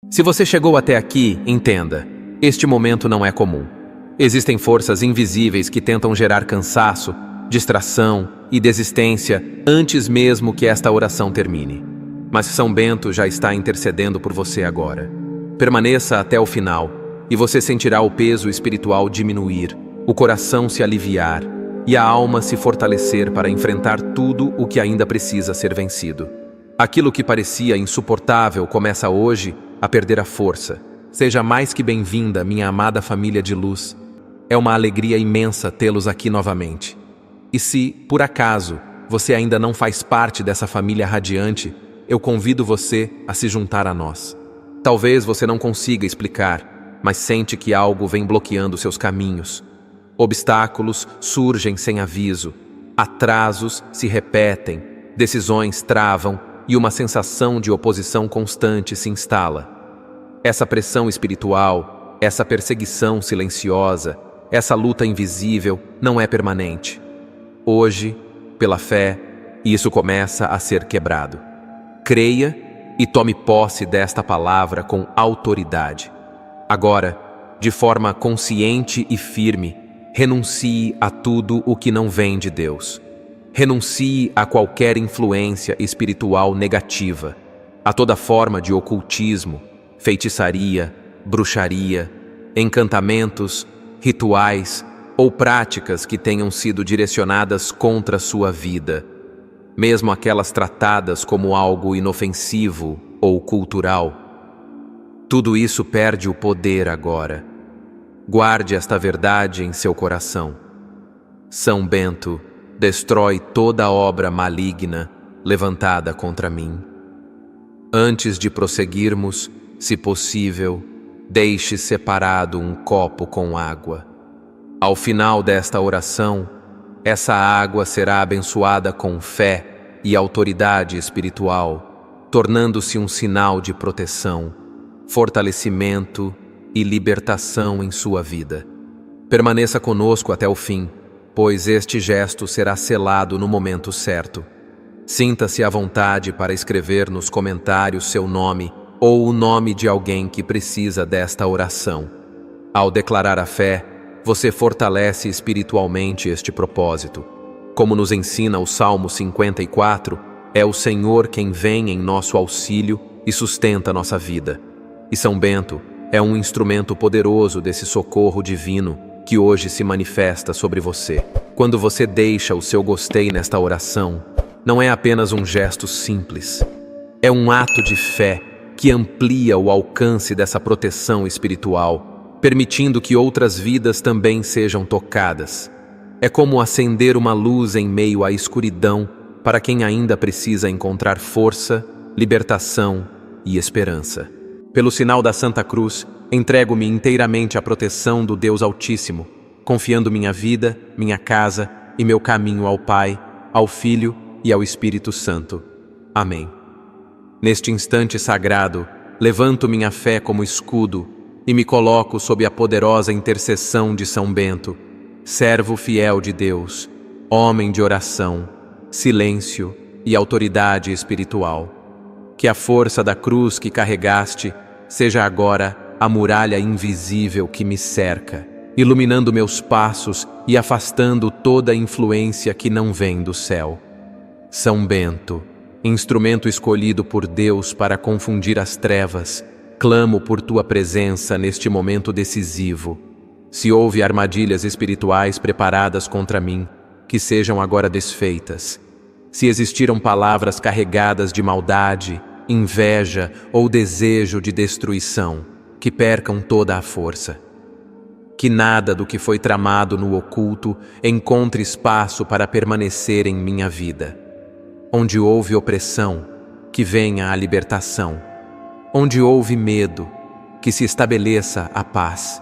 Se você chegou até aqui, entenda, este momento não é comum. Existem forças invisíveis que tentam gerar cansaço, distração e desistência antes mesmo que esta oração termine. Mas São Bento já está intercedendo por você agora. Permaneça até o final e você sentirá o peso espiritual diminuir, o coração se aliviar e a alma se fortalecer para enfrentar tudo o que ainda precisa ser vencido. Aquilo que parecia insuportável começa hoje a perder a força. Seja mais que bem-vinda, minha amada família de luz. É uma alegria imensa tê-los aqui novamente. E se, por acaso, você ainda não faz parte dessa família radiante, eu convido você a se juntar a nós. Talvez você não consiga explicar, mas sente que algo vem bloqueando seus caminhos. Obstáculos surgem sem aviso, atrasos se repetem, decisões travam e uma sensação de oposição constante se instala. Essa pressão espiritual, essa perseguição silenciosa, essa luta invisível não é permanente. Hoje, pela fé, isso começa a ser quebrado. Creia e tome posse desta palavra com autoridade. Agora, de forma consciente e firme, renuncie a tudo o que não vem de Deus. Renuncie a qualquer influência espiritual negativa, a toda forma de ocultismo, feitiçaria, bruxaria, encantamentos, rituais ou práticas que tenham sido direcionadas contra sua vida, mesmo aquelas tratadas como algo inofensivo ou cultural. Tudo isso perde o poder agora. Guarde esta verdade em seu coração. São Bento destrói toda obra maligna levantada contra mim. Antes de prosseguirmos, se possível, deixe separado um copo com água. Ao final desta oração, essa água será abençoada com fé e autoridade espiritual, tornando-se um sinal de proteção, fortalecimento e libertação em sua vida. Permaneça conosco até o fim, pois este gesto será selado no momento certo. Sinta-se à vontade para escrever nos comentários seu nome ou o nome de alguém que precisa desta oração. Ao declarar a fé, você fortalece espiritualmente este propósito. Como nos ensina o Salmo 54, é o Senhor quem vem em nosso auxílio e sustenta nossa vida. E São Bento é um instrumento poderoso desse socorro divino que hoje se manifesta sobre você. Quando você deixa o seu gostei nesta oração, não é apenas um gesto simples. É um ato de fé que amplia o alcance dessa proteção espiritual, permitindo que outras vidas também sejam tocadas. É como acender uma luz em meio à escuridão para quem ainda precisa encontrar força, libertação e esperança. Pelo sinal da Santa Cruz, entrego-me inteiramente à proteção do Deus Altíssimo, confiando minha vida, minha casa e meu caminho ao Pai, ao Filho e ao Espírito Santo. Amém. Neste instante sagrado, levanto minha fé como escudo e me coloco sob a poderosa intercessão de São Bento, servo fiel de Deus, homem de oração, silêncio e autoridade espiritual. Que a força da cruz que carregaste seja agora a muralha invisível que me cerca, iluminando meus passos e afastando toda influência que não vem do céu. São Bento, instrumento escolhido por Deus para confundir as trevas, clamo por tua presença neste momento decisivo. Se houve armadilhas espirituais preparadas contra mim, que sejam agora desfeitas. Se existiram palavras carregadas de maldade, inveja ou desejo de destruição, que percam toda a força. Que nada do que foi tramado no oculto encontre espaço para permanecer em minha vida. Onde houve opressão, que venha a libertação. Onde houve medo, que se estabeleça a paz.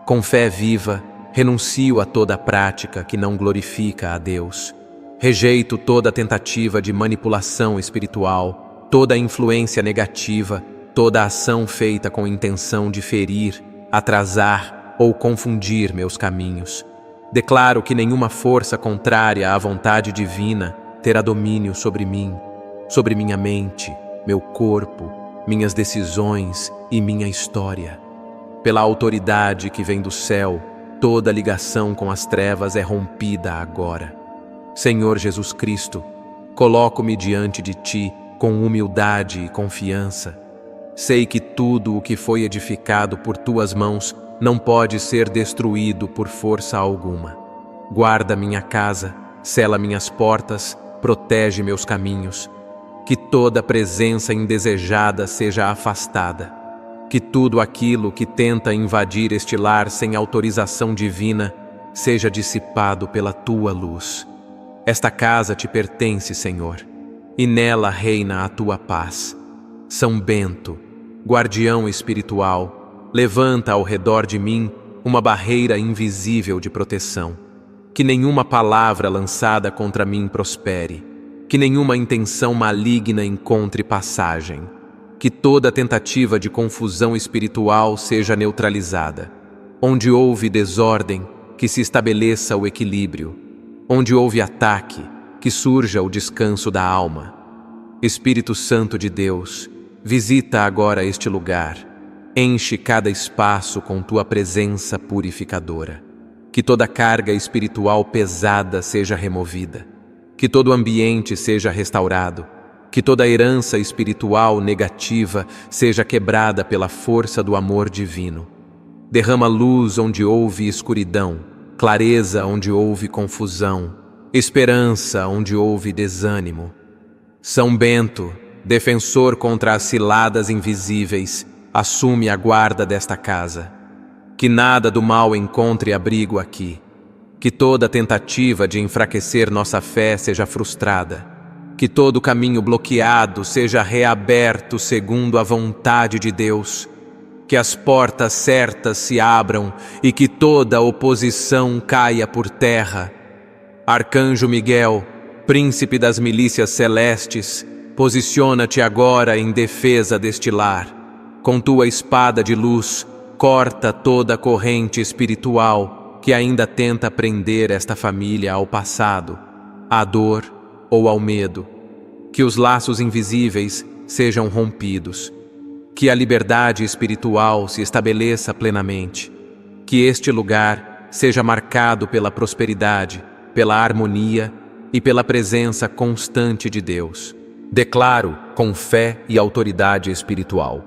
Com fé viva, renuncio a toda prática que não glorifica a Deus. Rejeito toda tentativa de manipulação espiritual, toda influência negativa, toda ação feita com intenção de ferir, atrasar ou confundir meus caminhos. Declaro que nenhuma força contrária à vontade divina terá domínio sobre mim, sobre minha mente, meu corpo, minhas decisões e minha história. Pela autoridade que vem do céu, toda ligação com as trevas é rompida agora. Senhor Jesus Cristo, coloco-me diante de Ti com humildade e confiança. Sei que tudo o que foi edificado por Tuas mãos não pode ser destruído por força alguma. Guarda minha casa, sela minhas portas, protege meus caminhos. Que toda presença indesejada seja afastada. Que tudo aquilo que tenta invadir este lar sem autorização divina seja dissipado pela Tua luz. Esta casa te pertence, Senhor, e nela reina a Tua paz. São Bento, guardião espiritual, levanta ao redor de mim uma barreira invisível de proteção. Que nenhuma palavra lançada contra mim prospere. Que nenhuma intenção maligna encontre passagem. Que toda tentativa de confusão espiritual seja neutralizada. Onde houve desordem, que se estabeleça o equilíbrio. Onde houve ataque, que surja o descanso da alma. Espírito Santo de Deus, visita agora este lugar. Enche cada espaço com Tua presença purificadora. Que toda carga espiritual pesada seja removida. Que todo ambiente seja restaurado. Que toda herança espiritual negativa seja quebrada pela força do amor divino. Derrama luz onde houve escuridão, clareza onde houve confusão, esperança onde houve desânimo. São Bento, defensor contra as ciladas invisíveis, assume a guarda desta casa. Que nada do mal encontre abrigo aqui. Que toda tentativa de enfraquecer nossa fé seja frustrada. Que todo caminho bloqueado seja reaberto segundo a vontade de Deus. Que as portas certas se abram e que toda oposição caia por terra. Arcanjo Miguel, príncipe das milícias celestes, posiciona-te agora em defesa deste lar. Com tua espada de luz, corta toda a corrente espiritual que ainda tenta prender esta família ao passado, à dor ou ao medo. Que os laços invisíveis sejam rompidos. Que a liberdade espiritual se estabeleça plenamente. Que este lugar seja marcado pela prosperidade, pela harmonia e pela presença constante de Deus. Declaro com fé e autoridade espiritual.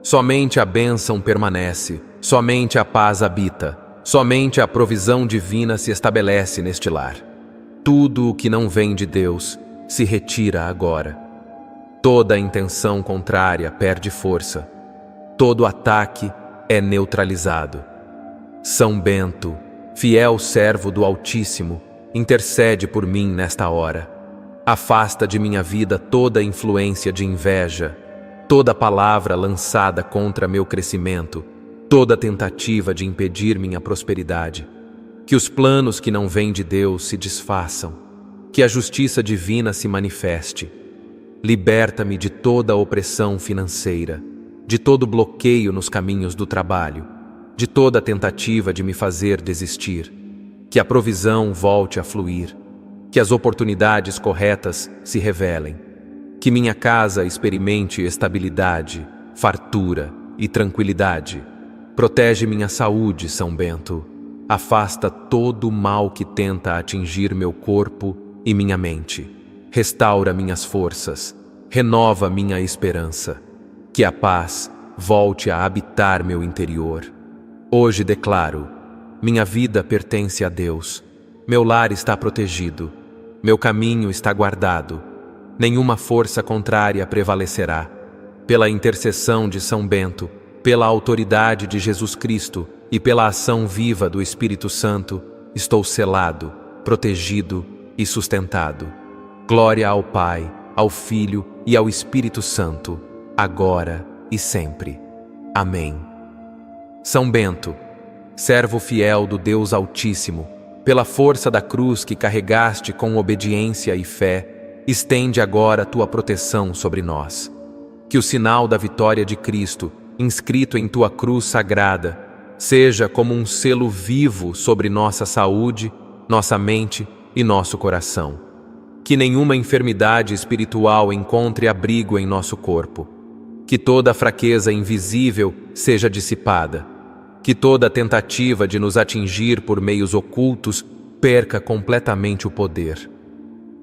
Somente a bênção permanece, somente a paz habita, somente a provisão divina se estabelece neste lar. Tudo o que não vem de Deus se retira agora. Toda intenção contrária perde força. Todo ataque é neutralizado. São Bento, fiel servo do Altíssimo, intercede por mim nesta hora. Afasta de minha vida toda influência de inveja, toda palavra lançada contra meu crescimento, toda tentativa de impedir minha prosperidade. Que os planos que não vêm de Deus se desfaçam. Que a justiça divina se manifeste. Liberta-me de toda opressão financeira, de todo bloqueio nos caminhos do trabalho, de toda tentativa de me fazer desistir. Que a provisão volte a fluir, que as oportunidades corretas se revelem, que minha casa experimente estabilidade, fartura e tranquilidade. Protege minha saúde, São Bento. Afasta todo o mal que tenta atingir meu corpo e minha mente. Restaura minhas forças, renova minha esperança. Que a paz volte a habitar meu interior. Hoje declaro: minha vida pertence a Deus. Meu lar está protegido. Meu caminho está guardado. Nenhuma força contrária prevalecerá. Pela intercessão de São Bento, pela autoridade de Jesus Cristo e pela ação viva do Espírito Santo, estou selado, protegido e sustentado. Glória ao Pai, ao Filho e ao Espírito Santo, agora e sempre. Amém. São Bento, servo fiel do Deus Altíssimo, pela força da cruz que carregaste com obediência e fé, estende agora tua proteção sobre nós. Que o sinal da vitória de Cristo, inscrito em tua cruz sagrada, seja como um selo vivo sobre nossa saúde, nossa mente e nosso coração. Que nenhuma enfermidade espiritual encontre abrigo em nosso corpo. Que toda fraqueza invisível seja dissipada. Que toda tentativa de nos atingir por meios ocultos perca completamente o poder.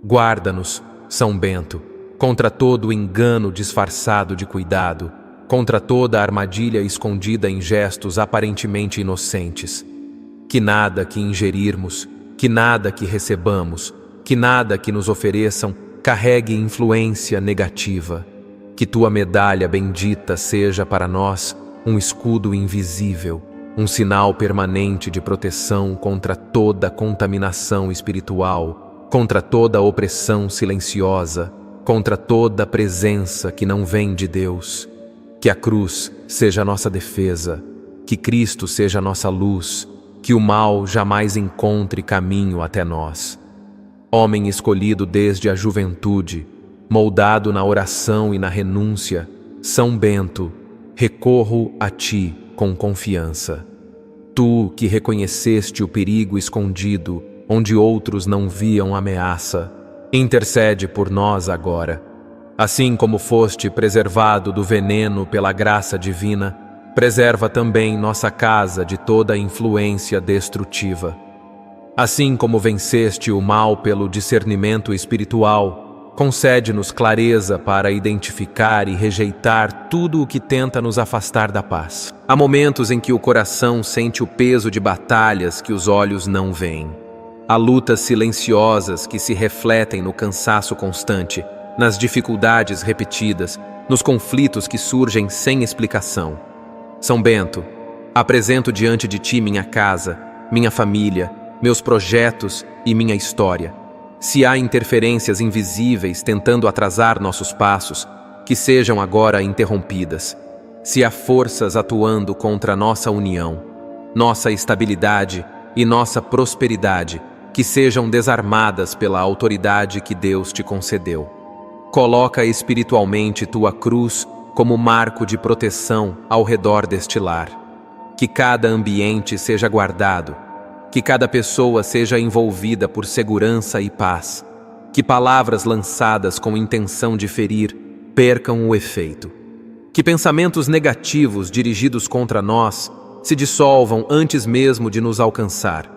Guarda-nos, São Bento, contra todo o engano disfarçado de cuidado, contra toda a armadilha escondida em gestos aparentemente inocentes. Que nada que ingerirmos, que nada que recebamos, que nada que nos ofereçam carregue influência negativa. Que tua medalha bendita seja para nós um escudo invisível, um sinal permanente de proteção contra toda contaminação espiritual, contra toda opressão silenciosa, contra toda presença que não vem de Deus. Que a cruz seja nossa defesa, que Cristo seja nossa luz, que o mal jamais encontre caminho até nós. Homem escolhido desde a juventude, moldado na oração e na renúncia, São Bento, recorro a ti com confiança. Tu que reconheceste o perigo escondido, onde outros não viam ameaça, intercede por nós agora. Assim como foste preservado do veneno pela graça divina, preserva também nossa casa de toda influência destrutiva. Assim como venceste o mal pelo discernimento espiritual, concede-nos clareza para identificar e rejeitar tudo o que tenta nos afastar da paz. Há momentos em que o coração sente o peso de batalhas que os olhos não veem. Há lutas silenciosas que se refletem no cansaço constante, nas dificuldades repetidas, nos conflitos que surgem sem explicação. São Bento, apresento diante de ti minha casa, minha família, meus projetos e minha história. Se há interferências invisíveis tentando atrasar nossos passos, que sejam agora interrompidas. Se há forças atuando contra nossa união, nossa estabilidade e nossa prosperidade, que sejam desarmadas pela autoridade que Deus te concedeu. Coloca espiritualmente tua cruz como marco de proteção ao redor deste lar. Que cada ambiente seja guardado, que cada pessoa seja envolvida por segurança e paz, que palavras lançadas com intenção de ferir percam o efeito, que pensamentos negativos dirigidos contra nós se dissolvam antes mesmo de nos alcançar,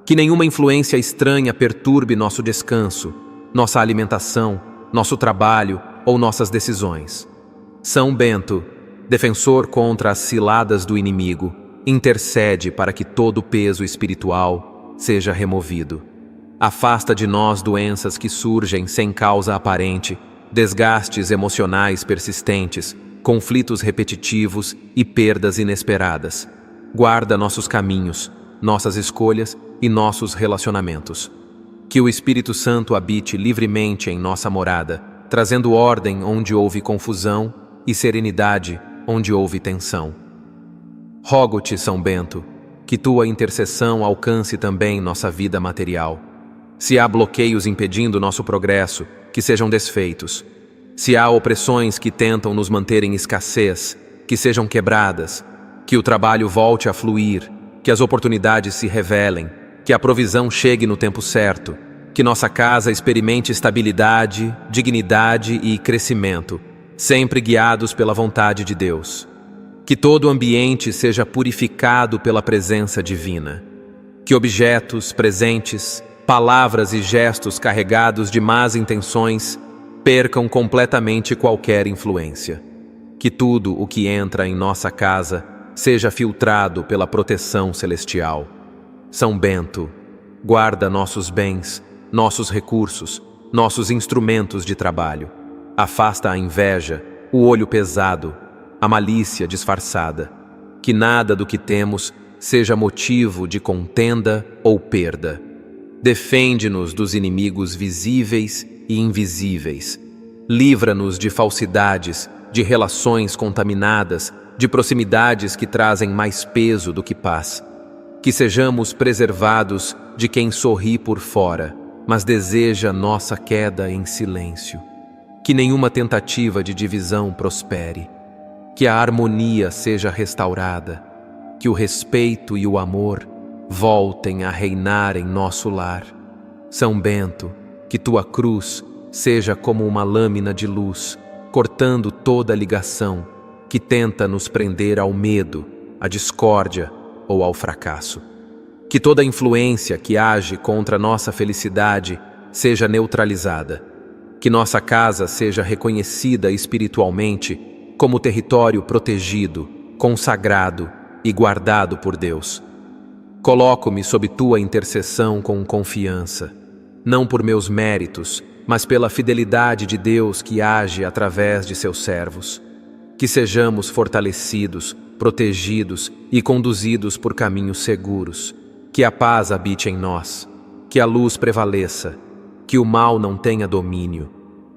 que nenhuma influência estranha perturbe nosso descanso, nossa alimentação, nosso trabalho ou nossas decisões. São Bento, defensor contra as ciladas do inimigo, intercede para que todo o peso espiritual seja removido. Afasta de nós doenças que surgem sem causa aparente, desgastes emocionais persistentes, conflitos repetitivos e perdas inesperadas. Guarda nossos caminhos, nossas escolhas e nossos relacionamentos. Que o Espírito Santo habite livremente em nossa morada, trazendo ordem onde houve confusão e serenidade onde houve tensão. Rogo-te, São Bento, que tua intercessão alcance também nossa vida material. Se há bloqueios impedindo nosso progresso, que sejam desfeitos. Se há opressões que tentam nos manter em escassez, que sejam quebradas. Que o trabalho volte a fluir, que as oportunidades se revelem, que a provisão chegue no tempo certo, que nossa casa experimente estabilidade, dignidade e crescimento, sempre guiados pela vontade de Deus. Que todo o ambiente seja purificado pela presença divina. Que objetos, presentes, palavras e gestos carregados de más intenções percam completamente qualquer influência. Que tudo o que entra em nossa casa seja filtrado pela proteção celestial. São Bento, guarda nossos bens, nossos recursos, nossos instrumentos de trabalho. Afasta a inveja, o olho pesado, a malícia disfarçada. Que nada do que temos seja motivo de contenda ou perda. Defende-nos dos inimigos visíveis e invisíveis. Livra-nos de falsidades, de relações contaminadas, de proximidades que trazem mais peso do que paz. Que sejamos preservados de quem sorri por fora, mas deseja nossa queda em silêncio. Que nenhuma tentativa de divisão prospere. Que a harmonia seja restaurada. Que o respeito e o amor voltem a reinar em nosso lar. São Bento, que tua cruz seja como uma lâmina de luz, cortando toda ligação que tenta nos prender ao medo, à discórdia ou ao fracasso. Que toda influência que age contra nossa felicidade seja neutralizada. Que nossa casa seja reconhecida espiritualmente como território protegido, consagrado e guardado por Deus. Coloco-me sob tua intercessão com confiança, não por meus méritos, mas pela fidelidade de Deus que age através de seus servos. Que sejamos fortalecidos, protegidos e conduzidos por caminhos seguros. Que a paz habite em nós, que a luz prevaleça, que o mal não tenha domínio.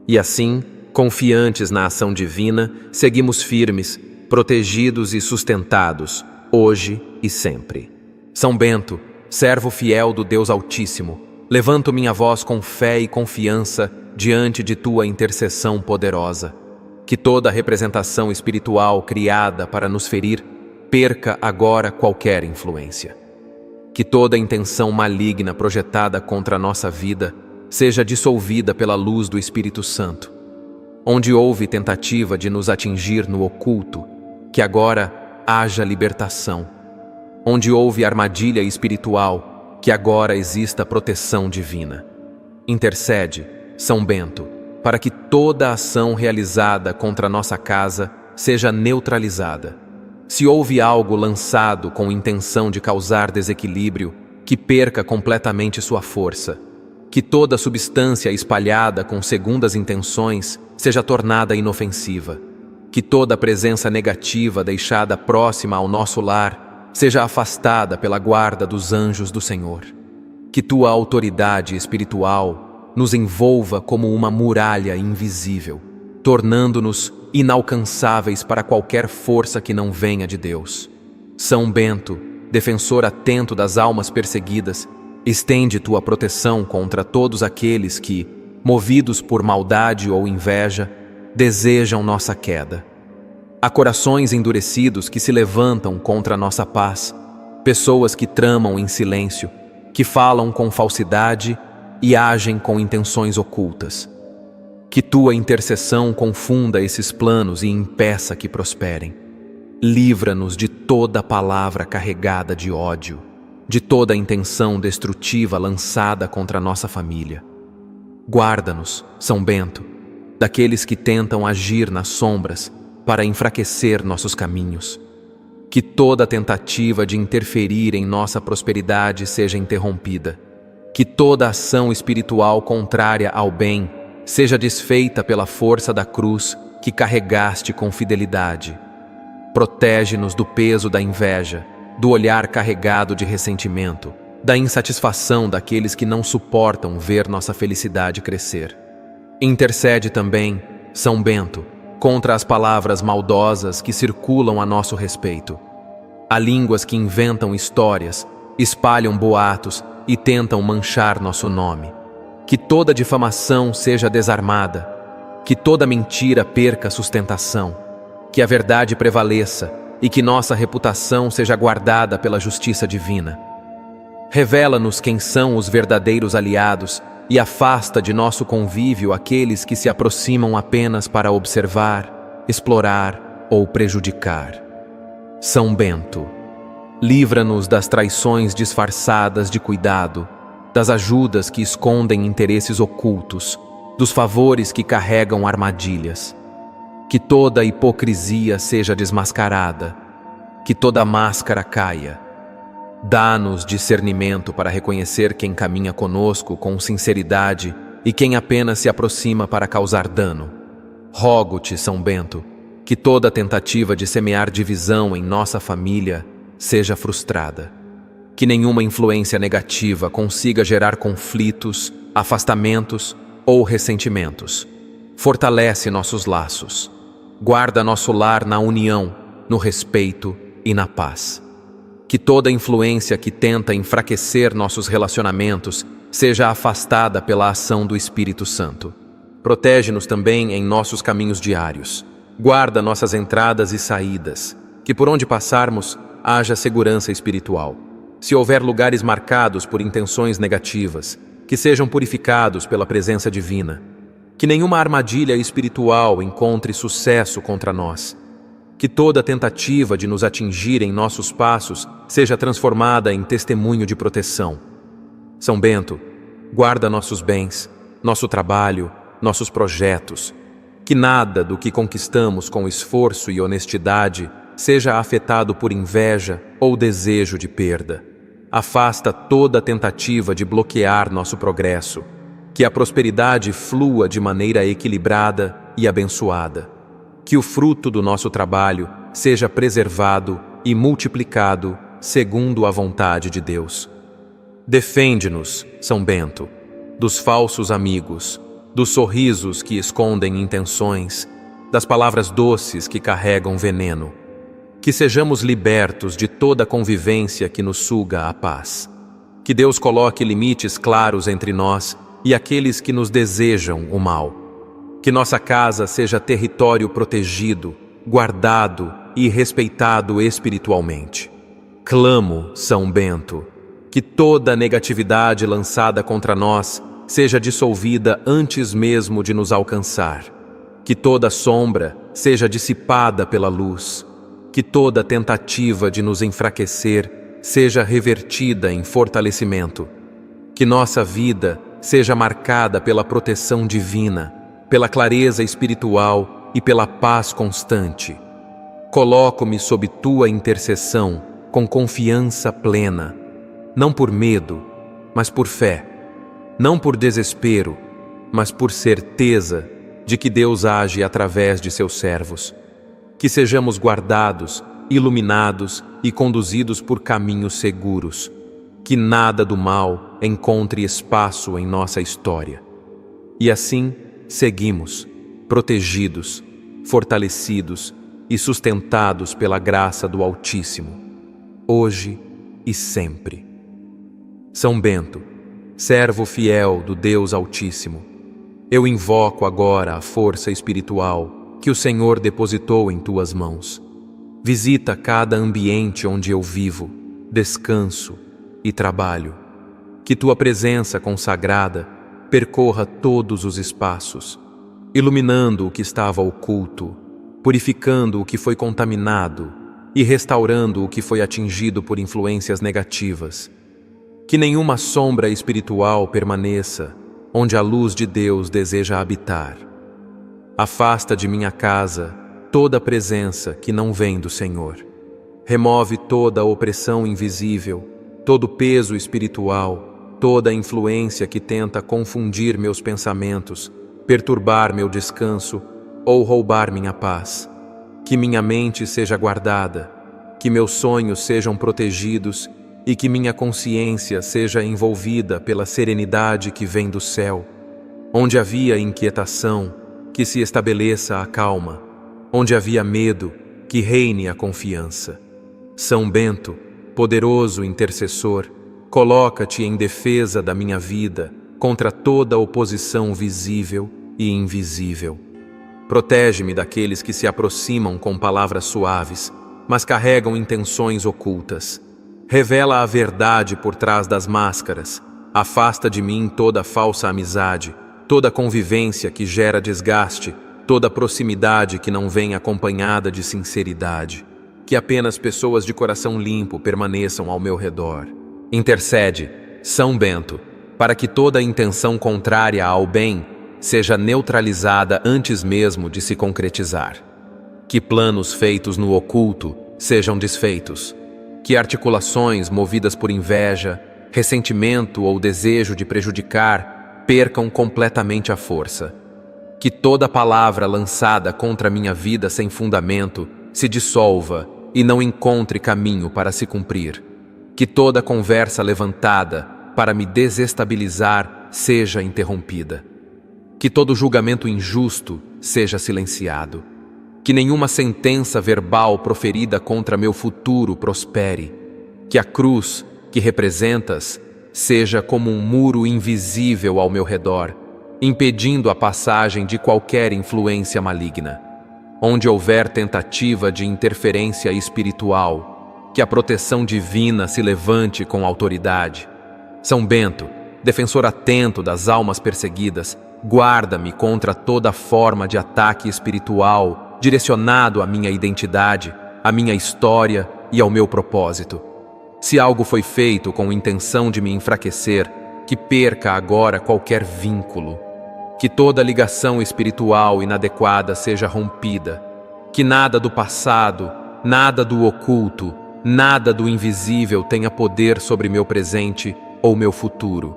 E assim, confiantes na ação divina, seguimos firmes, protegidos e sustentados, hoje e sempre. São Bento, servo fiel do Deus Altíssimo, levanto minha voz com fé e confiança diante de tua intercessão poderosa. Que toda representação espiritual criada para nos ferir perca agora qualquer influência. Que toda intenção maligna projetada contra a nossa vida seja dissolvida pela luz do Espírito Santo. Onde houve tentativa de nos atingir no oculto, que agora haja libertação. Onde houve armadilha espiritual, que agora exista proteção divina. Intercede, São Bento, para que toda ação realizada contra nossa casa seja neutralizada. Se houve algo lançado com intenção de causar desequilíbrio, que perca completamente sua força. Que toda substância espalhada com segundas intenções seja tornada inofensiva. Que toda presença negativa deixada próxima ao nosso lar seja afastada pela guarda dos anjos do Senhor. Que tua autoridade espiritual nos envolva como uma muralha invisível, tornando-nos inalcançáveis para qualquer força que não venha de Deus. São Bento, defensor atento das almas perseguidas, estende tua proteção contra todos aqueles que, movidos por maldade ou inveja, desejam nossa queda. Há corações endurecidos que se levantam contra nossa paz, pessoas que tramam em silêncio, que falam com falsidade e agem com intenções ocultas. Que tua intercessão confunda esses planos e impeça que prosperem. Livra-nos de toda palavra carregada de ódio, de toda intenção destrutiva lançada contra nossa família. Guarda-nos, São Bento, daqueles que tentam agir nas sombras para enfraquecer nossos caminhos. Que toda tentativa de interferir em nossa prosperidade seja interrompida. Que toda ação espiritual contrária ao bem seja desfeita pela força da cruz que carregaste com fidelidade. Protege-nos do peso da inveja, do olhar carregado de ressentimento, da insatisfação daqueles que não suportam ver nossa felicidade crescer. Intercede também, São Bento, contra as palavras maldosas que circulam a nosso respeito. Há línguas que inventam histórias, espalham boatos e tentam manchar nosso nome. Que toda difamação seja desarmada, que toda mentira perca sustentação, que a verdade prevaleça e que nossa reputação seja guardada pela justiça divina. Revela-nos quem são os verdadeiros aliados e afasta de nosso convívio aqueles que se aproximam apenas para observar, explorar ou prejudicar. São Bento, livra-nos das traições disfarçadas de cuidado, das ajudas que escondem interesses ocultos, dos favores que carregam armadilhas. Que toda hipocrisia seja desmascarada, que toda máscara caia. Dá-nos discernimento para reconhecer quem caminha conosco com sinceridade e quem apenas se aproxima para causar dano. Rogo-te, São Bento, que toda tentativa de semear divisão em nossa família seja frustrada. Que nenhuma influência negativa consiga gerar conflitos, afastamentos ou ressentimentos. Fortalece nossos laços. Guarda nosso lar na união, no respeito e na paz. Que toda influência que tenta enfraquecer nossos relacionamentos seja afastada pela ação do Espírito Santo. Protege-nos também em nossos caminhos diários. Guarda nossas entradas e saídas, que por onde passarmos haja segurança espiritual. Se houver lugares marcados por intenções negativas, que sejam purificados pela presença divina. Que nenhuma armadilha espiritual encontre sucesso contra nós. Que toda tentativa de nos atingir em nossos passos seja transformada em testemunho de proteção. São Bento, guarda nossos bens, nosso trabalho, nossos projetos. Que nada do que conquistamos com esforço e honestidade seja afetado por inveja ou desejo de perda. Afasta toda tentativa de bloquear nosso progresso. Que a prosperidade flua de maneira equilibrada e abençoada. Que o fruto do nosso trabalho seja preservado e multiplicado segundo a vontade de Deus. Defende-nos, São Bento, dos falsos amigos, dos sorrisos que escondem intenções, das palavras doces que carregam veneno. Que sejamos libertos de toda convivência que nos suga a paz. Que Deus coloque limites claros entre nós e aqueles que nos desejam o mal. Que nossa casa seja território protegido, guardado e respeitado espiritualmente. Clamo, São Bento, que toda negatividade lançada contra nós seja dissolvida antes mesmo de nos alcançar. Que toda sombra seja dissipada pela luz. Que toda tentativa de nos enfraquecer seja revertida em fortalecimento. Que nossa vida seja marcada pela proteção divina, pela clareza espiritual e pela paz constante. Coloco-me sob tua intercessão com confiança plena, não por medo, mas por fé, não por desespero, mas por certeza de que Deus age através de seus servos. Que sejamos guardados, iluminados e conduzidos por caminhos seguros. Que nada do mal encontre espaço em nossa história. E assim seguimos, protegidos, fortalecidos e sustentados pela graça do Altíssimo, hoje e sempre. São Bento, servo fiel do Deus Altíssimo, eu invoco agora a força espiritual que o Senhor depositou em tuas mãos. Visita cada ambiente onde eu vivo, descanso e trabalho. Que tua presença consagrada percorra todos os espaços, iluminando o que estava oculto, purificando o que foi contaminado e restaurando o que foi atingido por influências negativas. Que nenhuma sombra espiritual permaneça onde a luz de Deus deseja habitar. Afasta de minha casa toda presença que não vem do Senhor. Remove toda a opressão invisível, todo peso espiritual, toda a influência que tenta confundir meus pensamentos, perturbar meu descanso ou roubar minha paz. Que minha mente seja guardada, que meus sonhos sejam protegidos e que minha consciência seja envolvida pela serenidade que vem do céu. Onde havia inquietação, que se estabeleça a calma. Onde havia medo, que reine a confiança. São Bento, poderoso intercessor, coloca-te em defesa da minha vida contra toda oposição visível e invisível. Protege-me daqueles que se aproximam com palavras suaves, mas carregam intenções ocultas. Revela a verdade por trás das máscaras. Afasta de mim toda falsa amizade, toda convivência que gera desgaste, toda proximidade que não vem acompanhada de sinceridade. Que apenas pessoas de coração limpo permaneçam ao meu redor. Intercede, São Bento, para que toda intenção contrária ao bem seja neutralizada antes mesmo de se concretizar. Que planos feitos no oculto sejam desfeitos. Que articulações movidas por inveja, ressentimento ou desejo de prejudicar percam completamente a força. Que toda palavra lançada contra minha vida sem fundamento se dissolva e não encontre caminho para se cumprir. Que toda conversa levantada para me desestabilizar seja interrompida. Que todo julgamento injusto seja silenciado. Que nenhuma sentença verbal proferida contra meu futuro prospere. Que a cruz que representas seja como um muro invisível ao meu redor, impedindo a passagem de qualquer influência maligna. Onde houver tentativa de interferência espiritual, que a proteção divina se levante com autoridade. São Bento, defensor atento das almas perseguidas, guarda-me contra toda forma de ataque espiritual direcionado à minha identidade, à minha história e ao meu propósito. Se algo foi feito com intenção de me enfraquecer, que perca agora qualquer vínculo. Que toda ligação espiritual inadequada seja rompida. Que nada do passado, nada do oculto, nada do invisível tenha poder sobre meu presente ou meu futuro.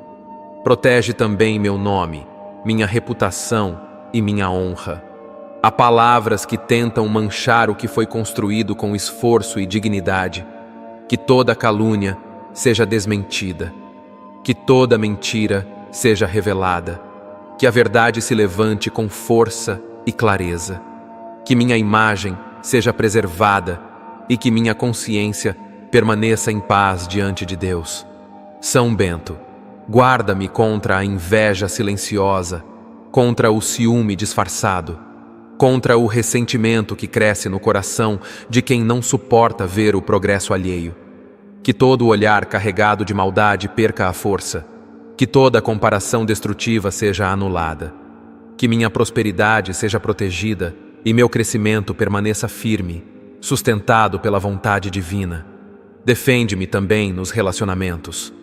Protege também meu nome, minha reputação e minha honra. Há palavras que tentam manchar o que foi construído com esforço e dignidade. Que toda calúnia seja desmentida. Que toda mentira seja revelada. Que a verdade se levante com força e clareza. Que minha imagem seja preservada e que minha consciência permaneça em paz diante de Deus. São Bento, guarda-me contra a inveja silenciosa, contra o ciúme disfarçado, contra o ressentimento que cresce no coração de quem não suporta ver o progresso alheio. Que todo olhar carregado de maldade perca a força. Que toda comparação destrutiva seja anulada. Que minha prosperidade seja protegida e meu crescimento permaneça firme, sustentado pela vontade divina. Defende-me também nos relacionamentos.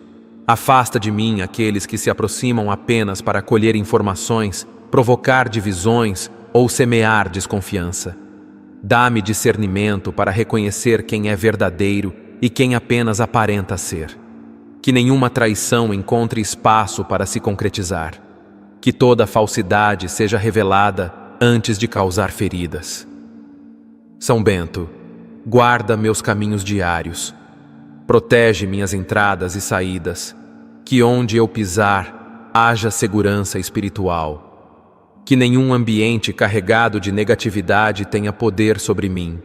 Afasta de mim aqueles que se aproximam apenas para colher informações, provocar divisões ou semear desconfiança. Dá-me discernimento para reconhecer quem é verdadeiro e quem apenas aparenta ser. Que nenhuma traição encontre espaço para se concretizar. Que toda falsidade seja revelada antes de causar feridas. São Bento, guarda meus caminhos diários. Protege minhas entradas e saídas. Que onde eu pisar, haja segurança espiritual. Que nenhum ambiente carregado de negatividade tenha poder sobre mim.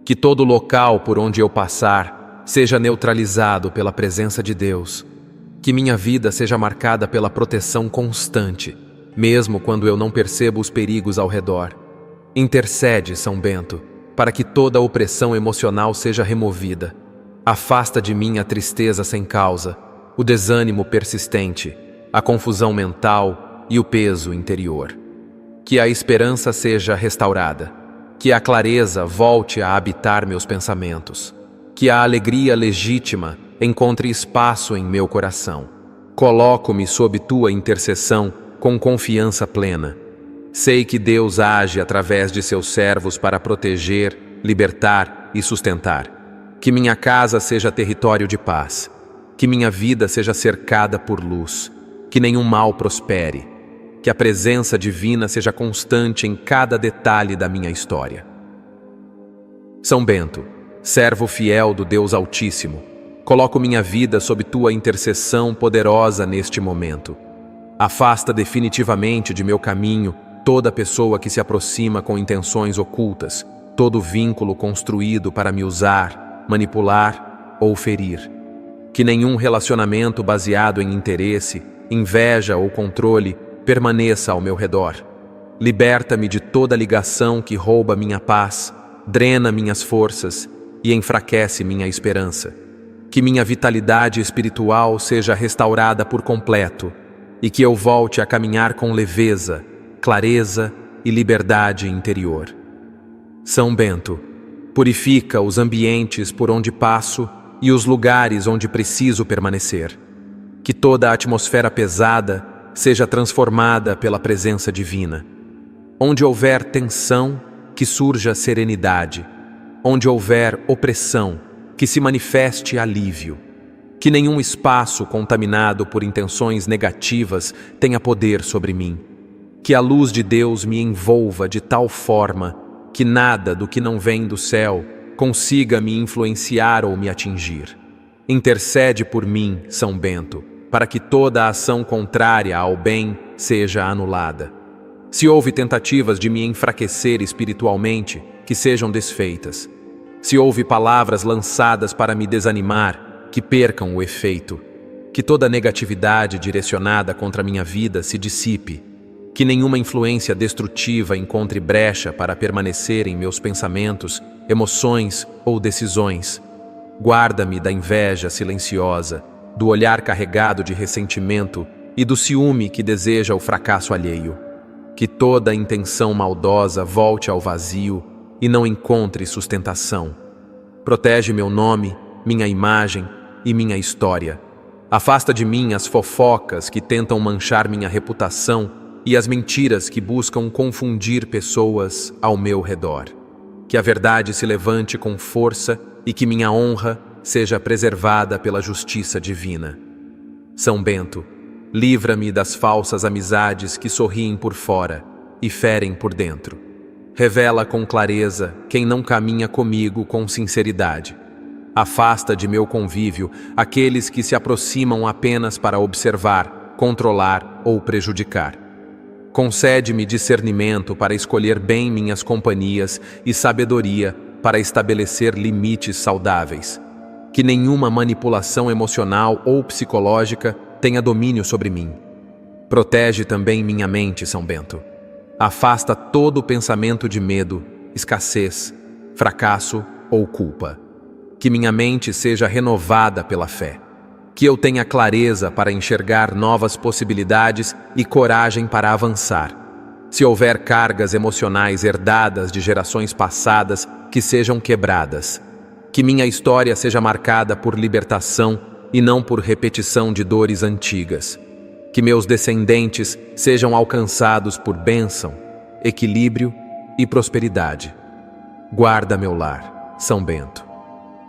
Que todo local por onde eu passar seja neutralizado pela presença de Deus. Que minha vida seja marcada pela proteção constante, mesmo quando eu não percebo os perigos ao redor. Intercede, São Bento, para que toda opressão emocional seja removida. Afasta de mim a tristeza sem causa, o desânimo persistente, a confusão mental e o peso interior. Que a esperança seja restaurada. Que a clareza volte a habitar meus pensamentos. Que a alegria legítima encontre espaço em meu coração. Coloco-me sob tua intercessão com confiança plena. Sei que Deus age através de seus servos para proteger, libertar e sustentar. Que minha casa seja território de paz. Que minha vida seja cercada por luz. Que nenhum mal prospere. Que a presença divina seja constante em cada detalhe da minha história. São Bento, servo fiel do Deus Altíssimo, coloco minha vida sob tua intercessão poderosa neste momento. Afasta definitivamente de meu caminho toda pessoa que se aproxima com intenções ocultas, todo vínculo construído para me usar, manipular ou ferir. Que nenhum relacionamento baseado em interesse, inveja ou controle permaneça ao meu redor. Liberta-me de toda ligação que rouba minha paz, drena minhas forças e enfraquece minha esperança. Que minha vitalidade espiritual seja restaurada por completo e que eu volte a caminhar com leveza, clareza e liberdade interior. São Bento, purifica os ambientes por onde passo e os lugares onde preciso permanecer. Que toda a atmosfera pesada seja transformada pela presença divina. Onde houver tensão, que surja serenidade. Onde houver opressão, que se manifeste alívio. Que nenhum espaço contaminado por intenções negativas tenha poder sobre mim. Que a luz de Deus me envolva de tal forma que nada do que não vem do céu consiga me influenciar ou me atingir. Intercede por mim, São Bento, para que toda ação contrária ao bem seja anulada. Se houve tentativas de me enfraquecer espiritualmente, que sejam desfeitas. Se houve palavras lançadas para me desanimar, que percam o efeito. Que toda negatividade direcionada contra minha vida se dissipe. Que nenhuma influência destrutiva encontre brecha para permanecer em meus pensamentos, emoções ou decisões. Guarda-me da inveja silenciosa, do olhar carregado de ressentimento e do ciúme que deseja o fracasso alheio. Que toda intenção maldosa volte ao vazio e não encontre sustentação. Protege meu nome, minha imagem e minha história. Afasta de mim as fofocas que tentam manchar minha reputação e as mentiras que buscam confundir pessoas ao meu redor. Que a verdade se levante com força e que minha honra seja preservada pela justiça divina. São Bento, livra-me das falsas amizades que sorriem por fora e ferem por dentro. Revela com clareza quem não caminha comigo com sinceridade. Afasta de meu convívio aqueles que se aproximam apenas para observar, controlar ou prejudicar. Concede-me discernimento para escolher bem minhas companhias e sabedoria para estabelecer limites saudáveis. Que nenhuma manipulação emocional ou psicológica tenha domínio sobre mim. Protege também minha mente, São Bento. Afasta todo pensamento de medo, escassez, fracasso ou culpa. Que minha mente seja renovada pela fé. Que eu tenha clareza para enxergar novas possibilidades e coragem para avançar. Se houver cargas emocionais herdadas de gerações passadas, que sejam quebradas. Que minha história seja marcada por libertação e não por repetição de dores antigas. Que meus descendentes sejam alcançados por bênção, equilíbrio e prosperidade. Guarda meu lar, São Bento.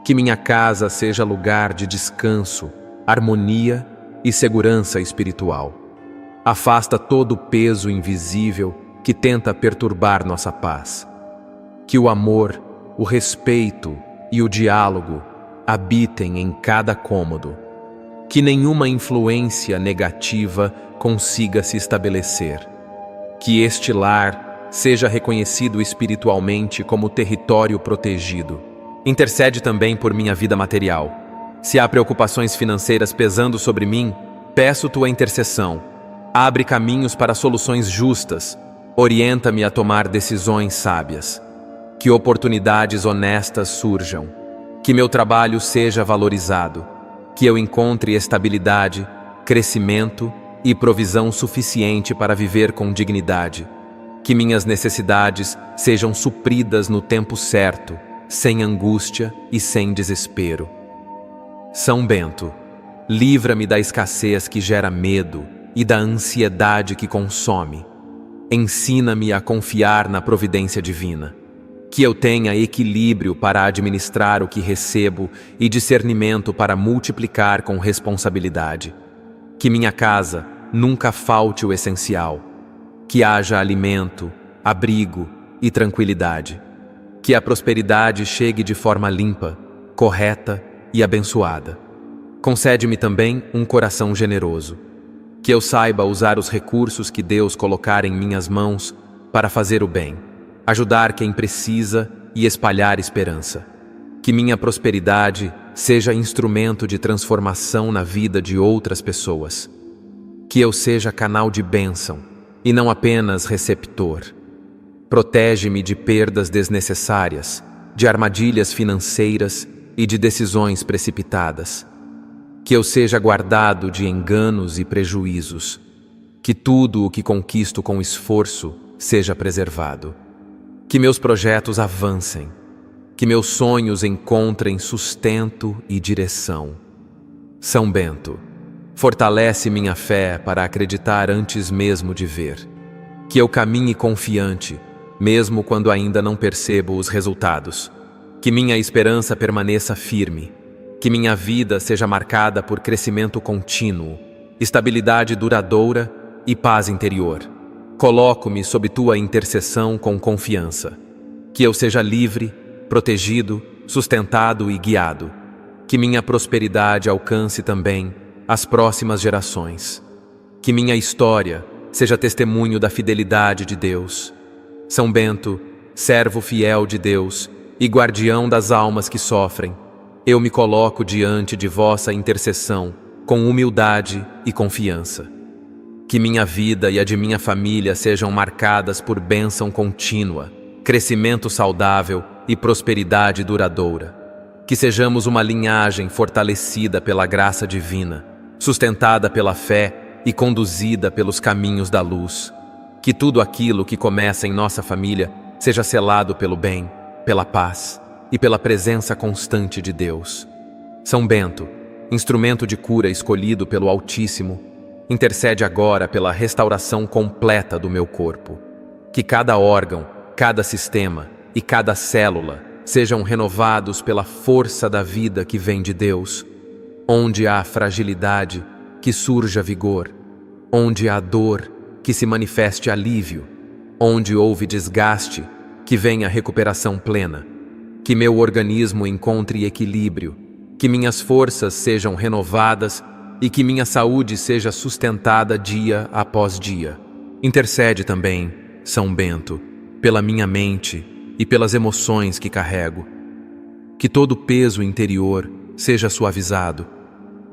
Que minha casa seja lugar de descanso, harmonia e segurança espiritual. Afasta todo o peso invisível que tenta perturbar nossa paz. Que o amor, o respeito e o diálogo habitem em cada cômodo. Que nenhuma influência negativa consiga se estabelecer. Que este lar seja reconhecido espiritualmente como território protegido. Intercede também por minha vida material. Se há preocupações financeiras pesando sobre mim, peço tua intercessão. Abre caminhos para soluções justas. Orienta-me a tomar decisões sábias. Que oportunidades honestas surjam. Que meu trabalho seja valorizado. Que eu encontre estabilidade, crescimento e provisão suficiente para viver com dignidade. Que minhas necessidades sejam supridas no tempo certo, sem angústia e sem desespero. São Bento, livra-me da escassez que gera medo e da ansiedade que consome. Ensina-me a confiar na providência divina. Que eu tenha equilíbrio para administrar o que recebo e discernimento para multiplicar com responsabilidade. Que minha casa nunca falte o essencial. Que haja alimento, abrigo e tranquilidade. Que a prosperidade chegue de forma limpa, correta e abençoada. Concede-me também um coração generoso. Que eu saiba usar os recursos que Deus colocar em minhas mãos para fazer o bem, ajudar quem precisa e espalhar esperança. Que minha prosperidade seja instrumento de transformação na vida de outras pessoas. Que eu seja canal de bênção e não apenas receptor. Protege-me de perdas desnecessárias, de armadilhas financeiras e de decisões precipitadas. Que eu seja guardado de enganos e prejuízos. Que tudo o que conquisto com esforço seja preservado. Que meus projetos avancem. Que meus sonhos encontrem sustento e direção. São Bento, fortalece minha fé para acreditar antes mesmo de ver. Que eu caminhe confiante, mesmo quando ainda não percebo os resultados. Que minha esperança permaneça firme. Que minha vida seja marcada por crescimento contínuo, estabilidade duradoura e paz interior. Coloco-me sob tua intercessão com confiança. Que eu seja livre, protegido, sustentado e guiado. Que minha prosperidade alcance também as próximas gerações. Que minha história seja testemunho da fidelidade de Deus. São Bento, servo fiel de Deus e guardião das almas que sofrem, eu me coloco diante de vossa intercessão com humildade e confiança. Que minha vida e a de minha família sejam marcadas por bênção contínua, crescimento saudável e prosperidade duradoura. Que sejamos uma linhagem fortalecida pela graça divina, sustentada pela fé e conduzida pelos caminhos da luz. Que tudo aquilo que começa em nossa família seja selado pelo bem, pela paz e pela presença constante de Deus. São Bento, instrumento de cura escolhido pelo Altíssimo, intercede agora pela restauração completa do meu corpo. Que cada órgão, cada sistema e cada célula sejam renovados pela força da vida que vem de Deus. Onde há fragilidade, que surja vigor. Onde há dor, que se manifeste alívio. Onde houve desgaste, que venha recuperação plena. Que meu organismo encontre equilíbrio. Que minhas forças sejam renovadas e que minha saúde seja sustentada dia após dia. Intercede também, São Bento, pela minha mente e pelas emoções que carrego. Que todo peso interior seja suavizado.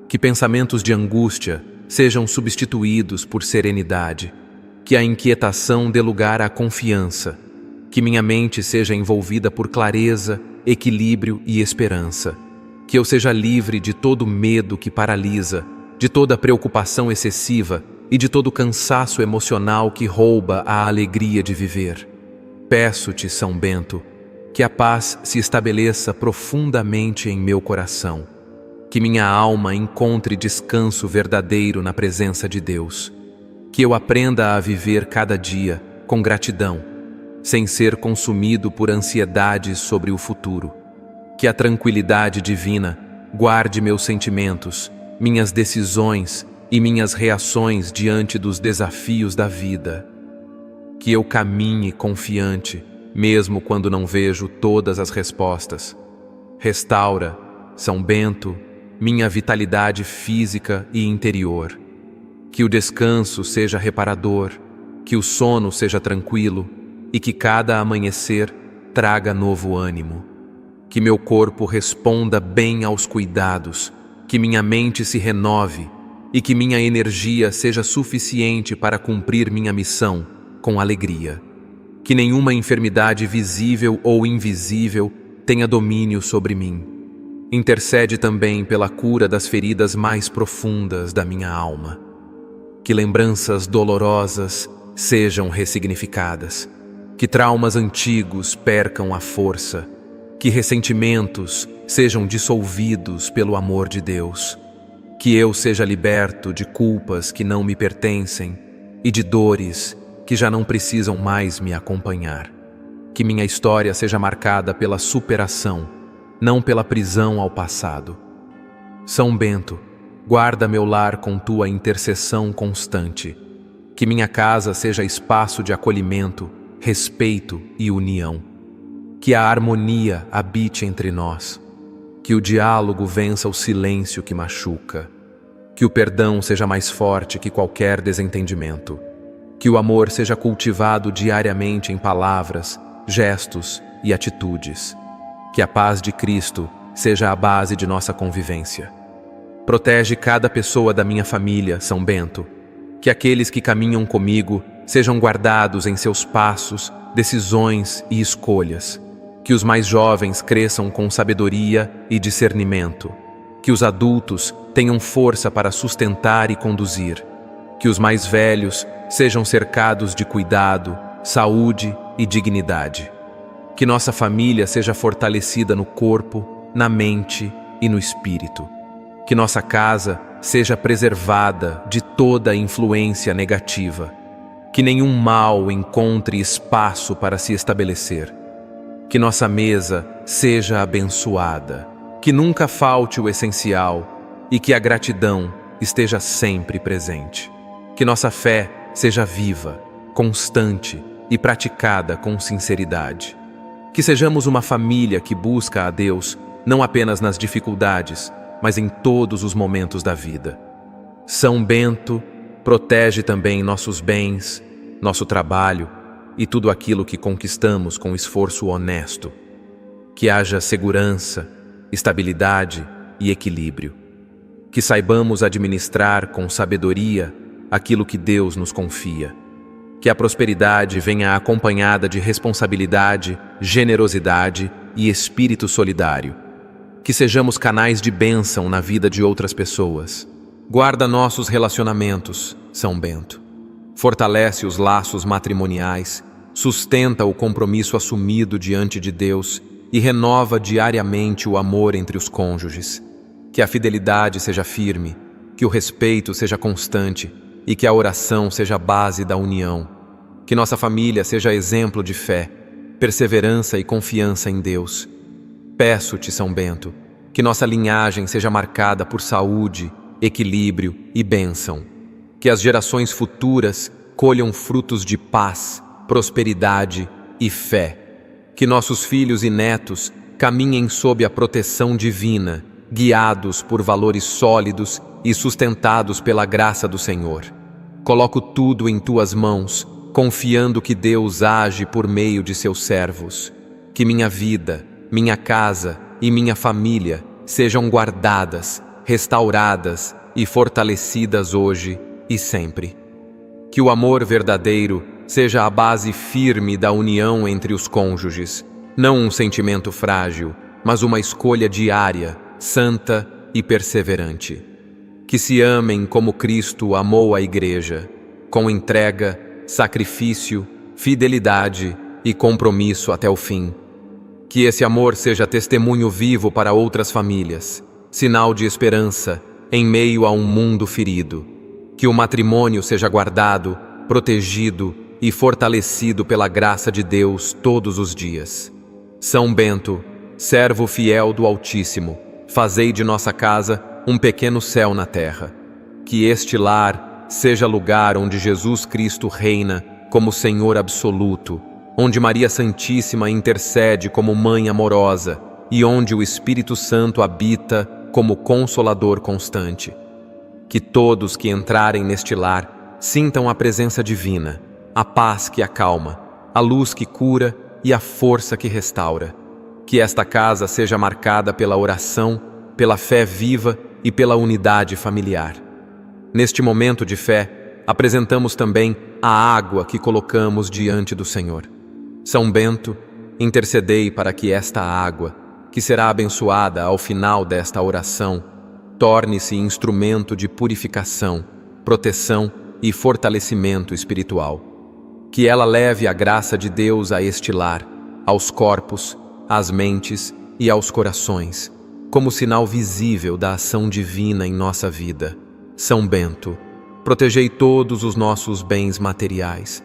Que pensamentos de angústia sejam substituídos por serenidade. Que a inquietação dê lugar à confiança. Que minha mente seja envolvida por clareza, equilíbrio e esperança. Que eu seja livre de todo medo que paralisa, de toda preocupação excessiva e de todo cansaço emocional que rouba a alegria de viver. Peço-te, São Bento, que a paz se estabeleça profundamente em meu coração, que minha alma encontre descanso verdadeiro na presença de Deus, que eu aprenda a viver cada dia com gratidão, sem ser consumido por ansiedades sobre o futuro, que a tranquilidade divina guarde meus sentimentos, minhas decisões e minhas reações diante dos desafios da vida. Que eu caminhe confiante, mesmo quando não vejo todas as respostas. Restaura, São Bento, minha vitalidade física e interior. Que o descanso seja reparador, que o sono seja tranquilo e que cada amanhecer traga novo ânimo. Que meu corpo responda bem aos cuidados, que minha mente se renove e que minha energia seja suficiente para cumprir minha missão com alegria. Que nenhuma enfermidade visível ou invisível tenha domínio sobre mim. Intercede também pela cura das feridas mais profundas da minha alma. Que lembranças dolorosas sejam ressignificadas. Que traumas antigos percam a força. Que ressentimentos sejam dissolvidos pelo amor de Deus. Que eu seja liberto de culpas que não me pertencem e de dores que já não precisam mais me acompanhar. Que minha história seja marcada pela superação, não pela prisão ao passado. São Bento, guarda meu lar com tua intercessão constante. Que minha casa seja espaço de acolhimento, respeito e união. Que a harmonia habite entre nós. Que o diálogo vença o silêncio que machuca. Que o perdão seja mais forte que qualquer desentendimento. Que o amor seja cultivado diariamente em palavras, gestos e atitudes. Que a paz de Cristo seja a base de nossa convivência. Protege cada pessoa da minha família, São Bento. Que aqueles que caminham comigo sejam guardados em seus passos, decisões e escolhas. Que os mais jovens cresçam com sabedoria e discernimento. Que os adultos tenham força para sustentar e conduzir. Que os mais velhos sejam cercados de cuidado, saúde e dignidade. Que nossa família seja fortalecida no corpo, na mente e no espírito. Que nossa casa seja preservada de toda influência negativa. Que nenhum mal encontre espaço para se estabelecer. Que nossa mesa seja abençoada. Que nunca falte o essencial e que a gratidão esteja sempre presente. Que nossa fé seja viva, constante e praticada com sinceridade. Que sejamos uma família que busca a Deus não apenas nas dificuldades, mas em todos os momentos da vida. São Bento protege também nossos bens, nosso trabalho e tudo aquilo que conquistamos com esforço honesto. Que haja segurança, estabilidade e equilíbrio. Que saibamos administrar com sabedoria aquilo que Deus nos confia. Que a prosperidade venha acompanhada de responsabilidade, generosidade e espírito solidário. Que sejamos canais de bênção na vida de outras pessoas. Guarda nossos relacionamentos, São Bento. Fortalece os laços matrimoniais, sustenta o compromisso assumido diante de Deus e renova diariamente o amor entre os cônjuges. Que a fidelidade seja firme, que o respeito seja constante e que a oração seja a base da união. Que nossa família seja exemplo de fé, perseverança e confiança em Deus. Peço-te, São Bento, que nossa linhagem seja marcada por saúde, equilíbrio e bênção. Que as gerações futuras colham frutos de paz, prosperidade e fé. Que nossos filhos e netos caminhem sob a proteção divina, guiados por valores sólidos e sustentados pela graça do Senhor. Coloco tudo em tuas mãos, confiando que Deus age por meio de seus servos. Que minha vida, minha casa e minha família sejam guardadas, restauradas e fortalecidas hoje e sempre. Que o amor verdadeiro seja a base firme da união entre os cônjuges, não um sentimento frágil, mas uma escolha diária, santa e perseverante. Que se amem como Cristo amou a Igreja, com entrega, sacrifício, fidelidade e compromisso até o fim. Que esse amor seja testemunho vivo para outras famílias, sinal de esperança em meio a um mundo ferido. Que o matrimônio seja guardado, protegido e fortalecido pela graça de Deus todos os dias. São Bento, servo fiel do Altíssimo, fazei de nossa casa um pequeno céu na terra. Que este lar seja lugar onde Jesus Cristo reina como Senhor absoluto, onde Maria Santíssima intercede como Mãe amorosa e onde o Espírito Santo habita como Consolador constante. Que todos que entrarem neste lar sintam a presença divina, a paz que acalma, a luz que cura e a força que restaura. Que esta casa seja marcada pela oração, pela fé viva e pela unidade familiar. Neste momento de fé, apresentamos também a água que colocamos diante do Senhor. São Bento, intercedei para que esta água, que será abençoada ao final desta oração, torne-se instrumento de purificação, proteção e fortalecimento espiritual. Que ela leve a graça de Deus a este lar, aos corpos, às mentes e aos corações, como sinal visível da ação divina em nossa vida. São Bento, protegei todos os nossos bens materiais.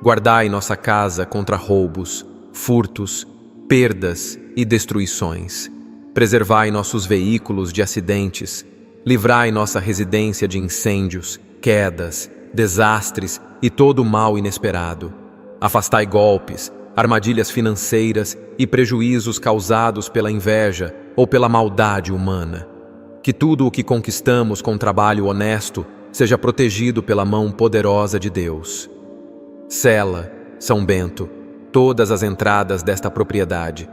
Guardai nossa casa contra roubos, furtos, perdas e destruições. Preservai nossos veículos de acidentes. Livrai nossa residência de incêndios, quedas, desastres e todo o mal inesperado. Afastai golpes, armadilhas financeiras e prejuízos causados pela inveja ou pela maldade humana. Que tudo o que conquistamos com trabalho honesto seja protegido pela mão poderosa de Deus. Sela, São Bento, todas as entradas desta propriedade.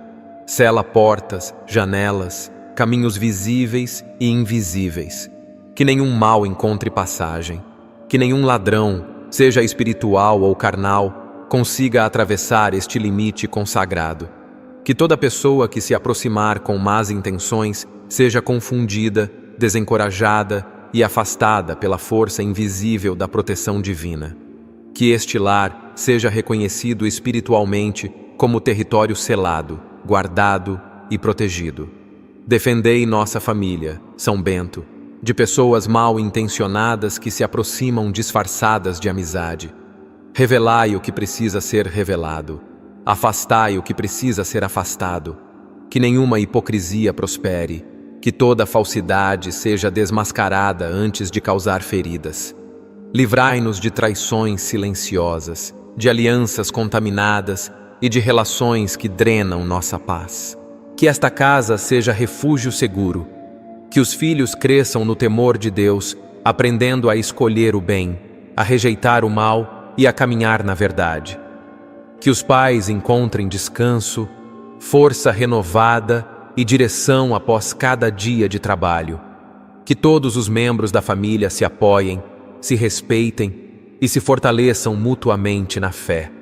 Sela portas, janelas, caminhos visíveis e invisíveis. Que nenhum mal encontre passagem. Que nenhum ladrão, seja espiritual ou carnal, consiga atravessar este limite consagrado. Que toda pessoa que se aproximar com más intenções seja confundida, desencorajada e afastada pela força invisível da proteção divina. Que este lar seja reconhecido espiritualmente como território selado, guardado e protegido. Defendei nossa família, São Bento, de pessoas mal intencionadas que se aproximam disfarçadas de amizade. Revelai o que precisa ser revelado. Afastai o que precisa ser afastado. Que nenhuma hipocrisia prospere. Que toda falsidade seja desmascarada antes de causar feridas. Livrai-nos de traições silenciosas, de alianças contaminadas e de relações que drenam nossa paz. Que esta casa seja refúgio seguro. Que os filhos cresçam no temor de Deus, aprendendo a escolher o bem, a rejeitar o mal e a caminhar na verdade. Que os pais encontrem descanso, força renovada e direção após cada dia de trabalho. Que todos os membros da família se apoiem, se respeitem e se fortaleçam mutuamente na fé.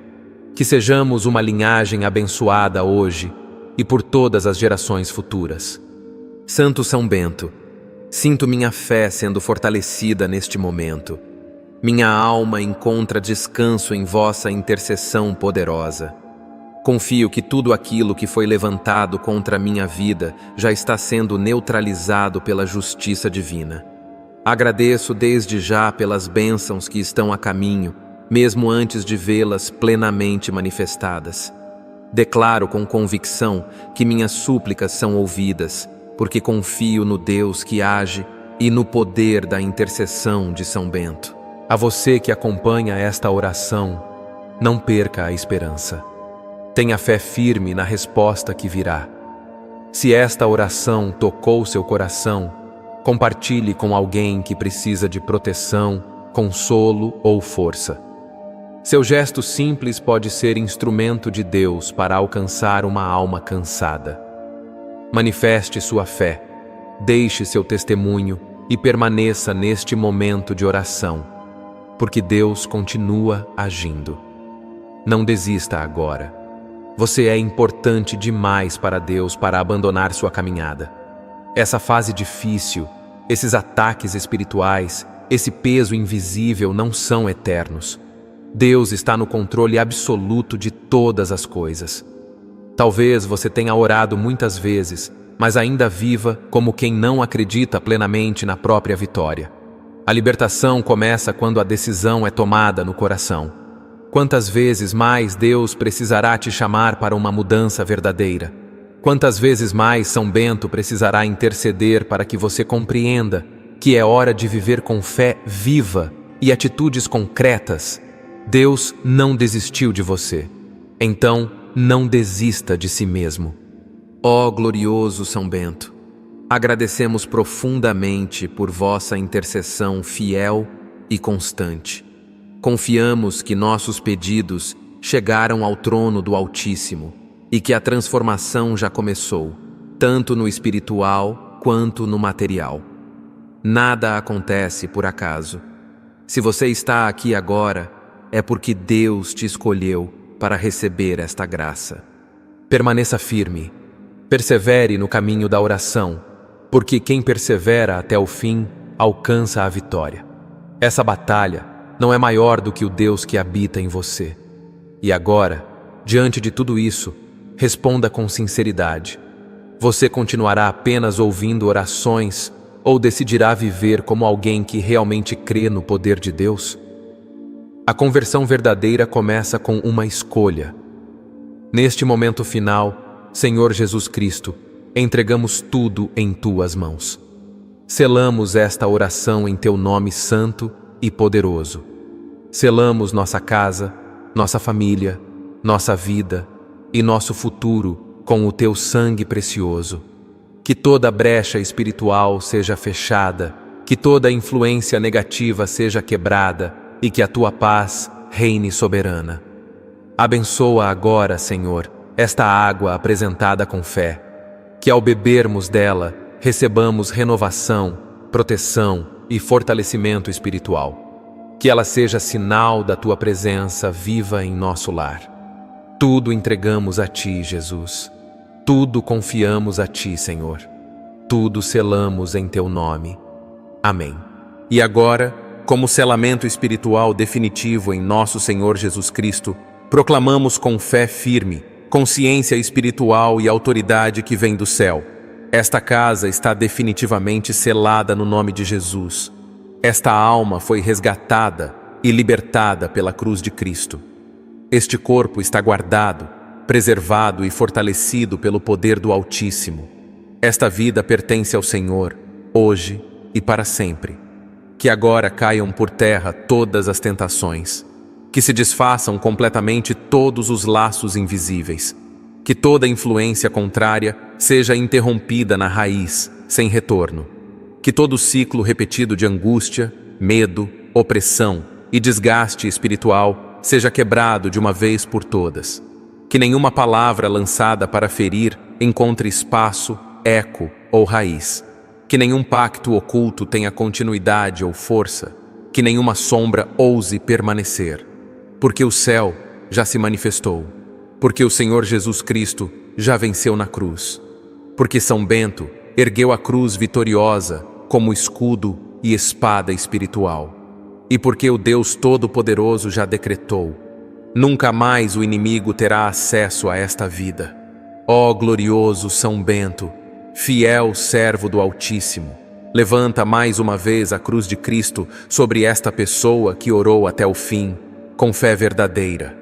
Que sejamos uma linhagem abençoada hoje e por todas as gerações futuras. Santo São Bento, Sinto minha fé sendo fortalecida neste momento. Minha alma encontra descanso em vossa intercessão poderosa. Confio que tudo aquilo que foi levantado contra minha vida já está sendo neutralizado pela justiça divina. Agradeço desde já pelas bênçãos que estão a caminho, mesmo antes de vê-las plenamente manifestadas. Declaro com convicção que minhas súplicas são ouvidas, porque confio no Deus que age e no poder da intercessão de São Bento. A você que acompanha esta oração, não perca a esperança. Tenha fé firme na resposta que virá. Se esta oração tocou seu coração, compartilhe com alguém que precisa de proteção, consolo ou força. Seu gesto simples pode ser instrumento de Deus para alcançar uma alma cansada. Manifeste sua fé, deixe seu testemunho e permaneça neste momento de oração, porque Deus continua agindo. Não desista agora. Você é importante demais para Deus para abandonar sua caminhada. Essa fase difícil, esses ataques espirituais, esse peso invisível não são eternos. Deus está no controle absoluto de todas as coisas. Talvez você tenha orado muitas vezes, mas ainda viva como quem não acredita plenamente na própria vitória. A libertação começa quando a decisão é tomada no coração. Quantas vezes mais Deus precisará te chamar para uma mudança verdadeira? Quantas vezes mais São Bento precisará interceder para que você compreenda que é hora de viver com fé viva e atitudes concretas? Deus não desistiu de você. Então, não desista de si mesmo. Ó glorioso São Bento, agradecemos profundamente por vossa intercessão fiel e constante. Confiamos que nossos pedidos chegaram ao trono do Altíssimo e que a transformação já começou, tanto no espiritual quanto no material. Nada acontece por acaso. Se você está aqui agora, é porque Deus te escolheu para receber esta graça. Permaneça firme, persevere no caminho da oração, porque quem persevera até o fim alcança a vitória. Essa batalha não é maior do que o Deus que habita em você. E agora, diante de tudo isso, responda com sinceridade. Você continuará apenas ouvindo orações ou decidirá viver como alguém que realmente crê no poder de Deus? A conversão verdadeira começa com uma escolha. Neste momento final, Senhor Jesus Cristo, entregamos tudo em Tuas mãos. Selamos esta oração em Teu nome santo e poderoso. Selamos nossa casa, nossa família, nossa vida e nosso futuro com o Teu sangue precioso. Que toda brecha espiritual seja fechada, que toda influência negativa seja quebrada e que a Tua paz reine soberana. Abençoa agora, Senhor, esta água apresentada com fé, que ao bebermos dela recebamos renovação, proteção e fortalecimento espiritual. Que ela seja sinal da Tua presença viva em nosso lar. Tudo entregamos a Ti, Jesus. Tudo confiamos a Ti, Senhor. Tudo selamos em Teu nome. Amém. E agora, como selamento espiritual definitivo em nosso Senhor Jesus Cristo, proclamamos com fé firme, consciência espiritual e autoridade que vem do céu. Esta casa está definitivamente selada no nome de Jesus. Esta alma foi resgatada e libertada pela cruz de Cristo. Este corpo está guardado, preservado e fortalecido pelo poder do Altíssimo. Esta vida pertence ao Senhor, hoje e para sempre. Que agora caiam por terra todas as tentações. Que se desfaçam completamente todos os laços invisíveis. Que toda influência contrária seja interrompida na raiz, sem retorno. Que todo ciclo repetido de angústia, medo, opressão e desgaste espiritual seja quebrado de uma vez por todas. Que nenhuma palavra lançada para ferir encontre espaço, eco ou raiz. Que nenhum pacto oculto tenha continuidade ou força. Que nenhuma sombra ouse permanecer. Porque o céu já se manifestou. Porque o Senhor Jesus Cristo já venceu na cruz. Porque São Bento ergueu a cruz vitoriosa, como escudo e espada espiritual. E porque o Deus Todo-Poderoso já decretou: nunca mais o inimigo terá acesso a esta vida. Ó glorioso São Bento, fiel servo do Altíssimo, levanta mais uma vez a cruz de Cristo sobre esta pessoa que orou até o fim, com fé verdadeira.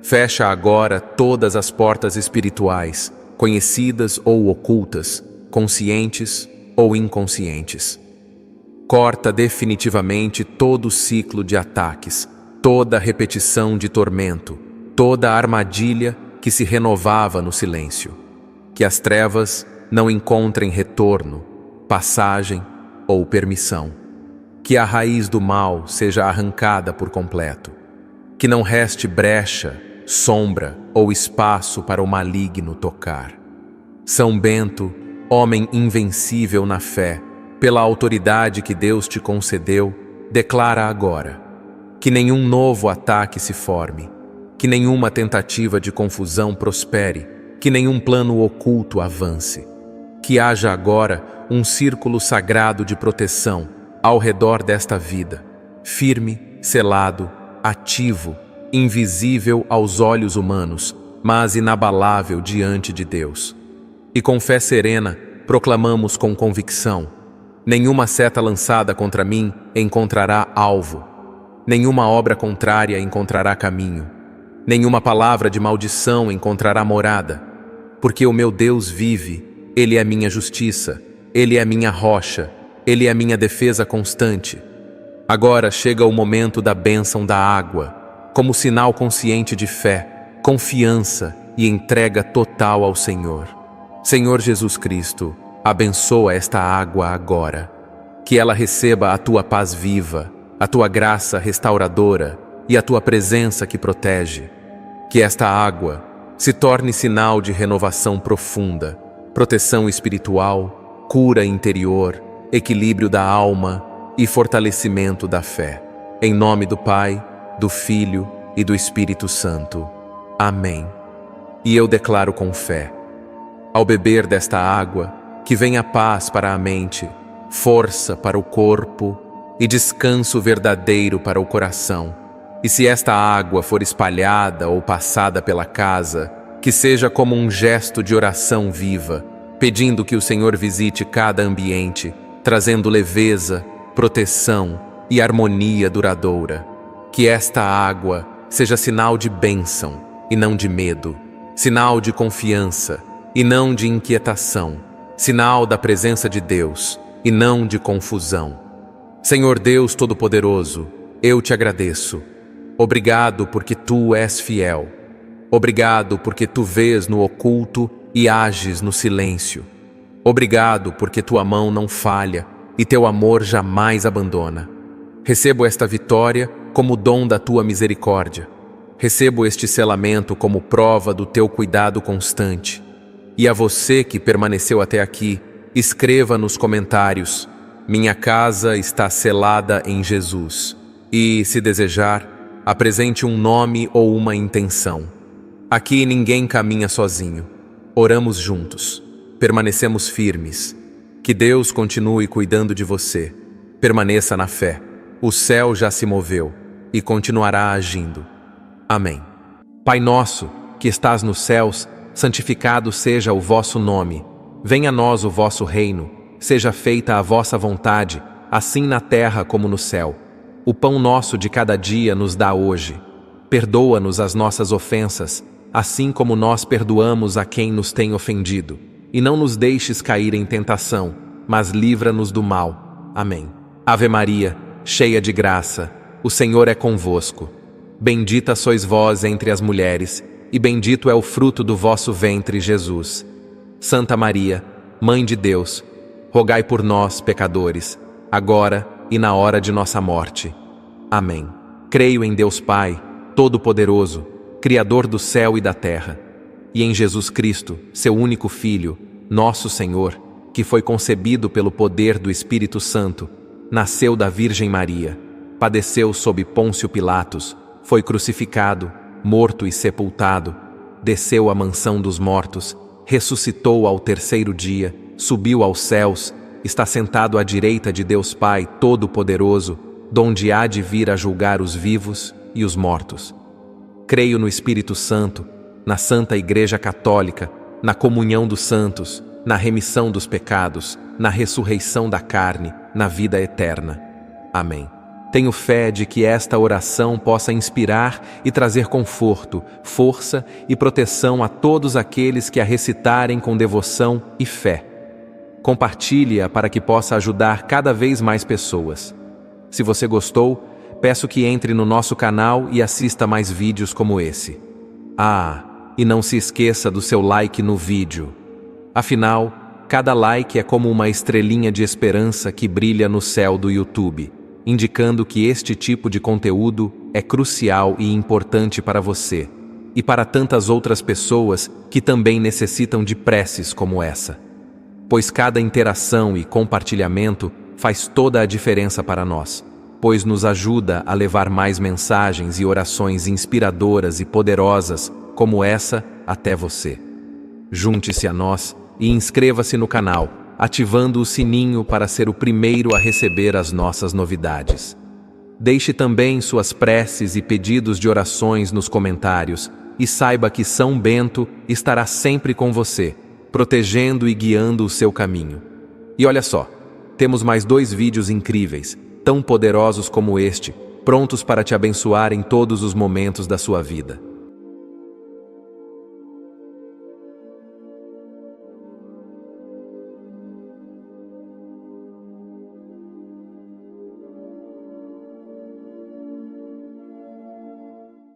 Fecha agora todas as portas espirituais, conhecidas ou ocultas, conscientes ou inconscientes. Corta definitivamente todo o ciclo de ataques, toda repetição de tormento, toda armadilha que se renovava no silêncio. Que as trevas não encontrem retorno, passagem ou permissão. Que a raiz do mal seja arrancada por completo. Que não reste brecha, sombra ou espaço para o maligno tocar. São Bento, homem invencível na fé, pela autoridade que Deus te concedeu, declara agora: que nenhum novo ataque se forme, que nenhuma tentativa de confusão prospere, que nenhum plano oculto avance. Que haja agora um círculo sagrado de proteção ao redor desta vida, firme, selado, ativo, invisível aos olhos humanos, mas inabalável diante de Deus. E com fé serena, proclamamos com convicção: nenhuma seta lançada contra mim encontrará alvo, nenhuma obra contrária encontrará caminho, nenhuma palavra de maldição encontrará morada, porque o meu Deus vive, Ele é minha justiça, Ele é minha rocha, Ele é minha defesa constante. Agora chega o momento da bênção da água, como sinal consciente de fé, confiança e entrega total ao Senhor. Senhor Jesus Cristo, abençoa esta água agora, que ela receba a tua paz viva, a tua graça restauradora e a tua presença que protege. Que esta água se torne sinal de renovação profunda, proteção espiritual, cura interior, equilíbrio da alma e fortalecimento da fé. Em nome do Pai, do Filho e do Espírito Santo. Amém. E eu declaro com fé: ao beber desta água, que venha paz para a mente, força para o corpo e descanso verdadeiro para o coração. E se esta água for espalhada ou passada pela casa, que seja como um gesto de oração viva, pedindo que o Senhor visite cada ambiente, trazendo leveza, proteção e harmonia duradoura. Que esta água seja sinal de bênção e não de medo, sinal de confiança e não de inquietação, sinal da presença de Deus e não de confusão. Senhor Deus Todo-Poderoso, eu te agradeço. Obrigado porque tu és fiel. Obrigado porque tu vês no oculto e ages no silêncio. Obrigado porque tua mão não falha e teu amor jamais abandona. Recebo esta vitória como dom da tua misericórdia. Recebo este selamento como prova do teu cuidado constante. E a você que permaneceu até aqui, escreva nos comentários: minha casa está selada em Jesus. E, se desejar, apresente um nome ou uma intenção. Aqui ninguém caminha sozinho. Oramos juntos. Permanecemos firmes. Que Deus continue cuidando de você. Permaneça na fé. O céu já se moveu e continuará agindo. Amém. Pai nosso, que estás nos céus, santificado seja o vosso nome. Venha a nós o vosso reino. Seja feita a vossa vontade, assim na terra como no céu. O pão nosso de cada dia nos dá hoje. Perdoa-nos as nossas ofensas, assim como nós perdoamos a quem nos tem ofendido. E não nos deixes cair em tentação, mas livra-nos do mal. Amém. Ave Maria, cheia de graça, o Senhor é convosco. Bendita sois vós entre as mulheres, e bendito é o fruto do vosso ventre, Jesus. Santa Maria, Mãe de Deus, rogai por nós, pecadores, agora e na hora de nossa morte. Amém. Creio em Deus Pai, Todo-Poderoso, Criador do céu e da terra, e em Jesus Cristo, seu único Filho, nosso Senhor, que foi concebido pelo poder do Espírito Santo, nasceu da Virgem Maria, padeceu sob Pôncio Pilatos, foi crucificado, morto e sepultado, desceu à mansão dos mortos, ressuscitou ao terceiro dia, subiu aos céus, está sentado à direita de Deus Pai Todo-Poderoso, donde há de vir a julgar os vivos e os mortos. Creio no Espírito Santo, na Santa Igreja Católica, na comunhão dos santos, na remissão dos pecados, na ressurreição da carne, na vida eterna. Amém. Tenho fé de que esta oração possa inspirar e trazer conforto, força e proteção a todos aqueles que a recitarem com devoção e fé. Compartilhe-a para que possa ajudar cada vez mais pessoas. Se você gostou, peço que entre no nosso canal e assista mais vídeos como esse. E não se esqueça do seu like no vídeo. Afinal, cada like é como uma estrelinha de esperança que brilha no céu do YouTube, indicando que este tipo de conteúdo é crucial e importante para você e para tantas outras pessoas que também necessitam de preces como essa. Pois cada interação e compartilhamento faz toda a diferença para nós, pois nos ajuda a levar mais mensagens e orações inspiradoras e poderosas como essa até você. Junte-se a nós e inscreva-se no canal, ativando o sininho para ser o primeiro a receber as nossas novidades. Deixe também suas preces e pedidos de orações nos comentários e saiba que São Bento estará sempre com você, protegendo e guiando o seu caminho. E olha só, temos mais 2 vídeos incríveis, tão poderosos como este, prontos para te abençoar em todos os momentos da sua vida.